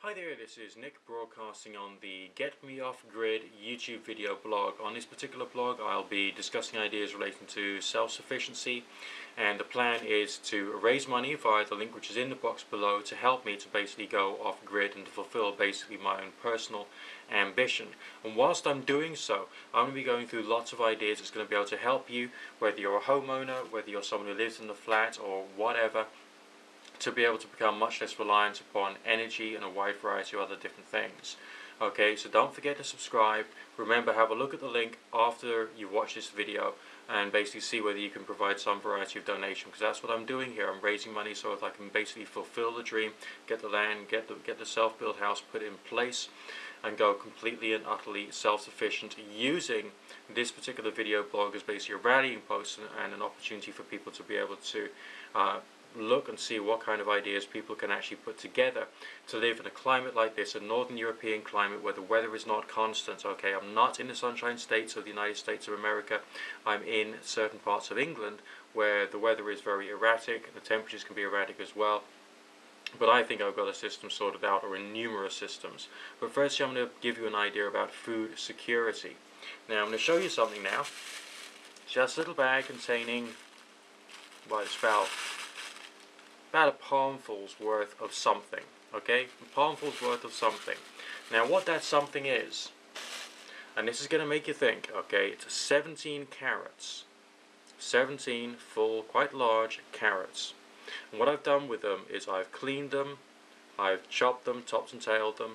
Hi there, this is Nick broadcasting on the Get Me Off Grid YouTube video blog. On this particular blog I'll be discussing ideas relating to self-sufficiency, and the plan is to raise money via the link which is in the box below to help me to basically go off grid and to fulfill basically my own personal ambition. And whilst I'm doing so, I'm going to be going through lots of ideas that's going to be able to help you, whether you're a homeowner, whether you're someone who lives in the flat or whatever, to be able to become much less reliant upon energy and a wide variety of other different things. Okay, so don't forget to subscribe. Remember, have a look at the link after you've watched this video and basically see whether you can provide some variety of donation, because that's what I'm doing here. I'm raising money so that I can basically fulfill the dream, get the land, get the self-built house put in place, and go completely and utterly self-sufficient, using this particular video blog as basically a rallying post and an opportunity for people to be able to look and see what kind of ideas people can actually put together to live in a climate like this, a northern European climate where the weather is not constant. Okay, I'm not in the Sunshine States of the United States of America. I'm in certain parts of England where the weather is very erratic and the temperatures can be erratic as well. But I think I've got a system sorted out, or in numerous systems. But first I'm going to give you an idea about food security. Now I'm going to show you something now. Just a little bag containing, well, it's about a palmful's worth of something. Okay, a palmful's worth of something. Now what that something is, and this is going to make you think, okay, it's 17 carrots. 17 full, quite large carrots. And what I've done with them is I've cleaned them, I've chopped them, topped and tailed them,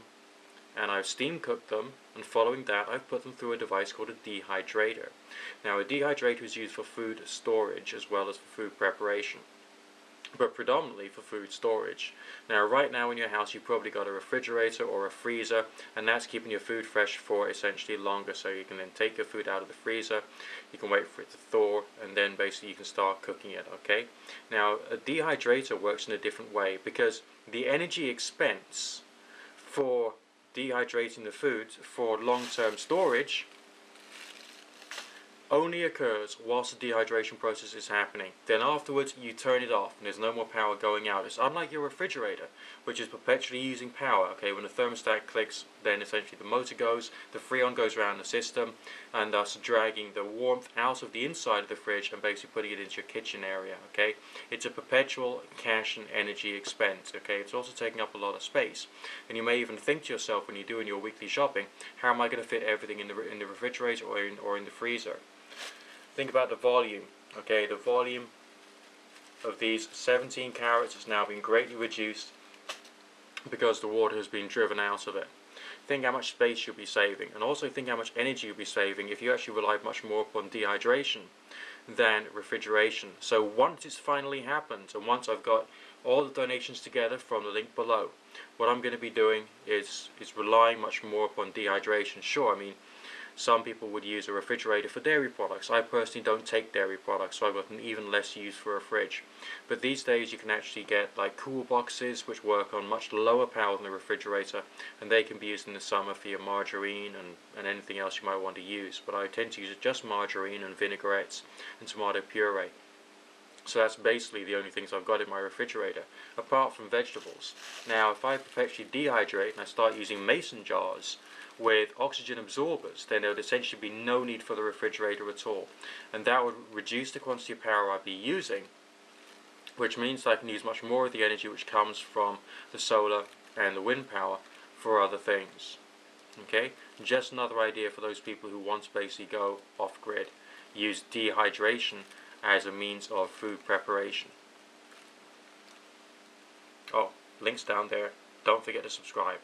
and I've steam cooked them, and following that I've put them through a device called a dehydrator. Now a dehydrator is used for food storage as well as for food preparation, but predominantly for food storage. Now right now in your house you've probably got a refrigerator or a freezer, and that's keeping your food fresh for essentially longer, so you can then take your food out of the freezer, you can wait for it to thaw, and then basically you can start cooking it. Okay, now a dehydrator works in a different way, because the energy expense for dehydrating the food for long-term storage only occurs whilst the dehydration process is happening. Then afterwards you turn it off and there's no more power going out. It's unlike your refrigerator, which is perpetually using power. Okay, when the thermostat clicks, then essentially the motor goes, the freon goes around the system, and thus dragging the warmth out of the inside of the fridge and basically putting it into your kitchen area. Okay, it's a perpetual cash and energy expense. Okay, it's also taking up a lot of space, and you may even think to yourself when you're doing your weekly shopping, how am I going to fit everything in the refrigerator or in the freezer? Think about the volume. Okay, the volume of these 17 carrots has now been greatly reduced because the water has been driven out of it. Think how much space you'll be saving, and also think how much energy you'll be saving if you actually rely much more upon dehydration than refrigeration. So once it's finally happened, and once I've got all the donations together from the link below, what I'm going to be doing is relying much more upon dehydration. Sure, I mean, some people would use a refrigerator for dairy products. I personally don't take dairy products, so I've got an even less use for a fridge. But these days you can actually get like cool boxes which work on much lower power than the refrigerator, and they can be used in the summer for your margarine and anything else you might want to use. But I tend to use just margarine and vinaigrettes and tomato puree. So that's basically the only things I've got in my refrigerator, apart from vegetables. Now if I perpetually dehydrate and I start using mason jars with oxygen absorbers, then there would essentially be no need for the refrigerator at all, and that would reduce the quantity of power I'd be using, which means that I can use much more of the energy which comes from the solar and the wind power for other things. Okay, just another idea for those people who want to basically go off grid. Use dehydration as a means of food preparation. Oh, links down there. Don't forget to subscribe.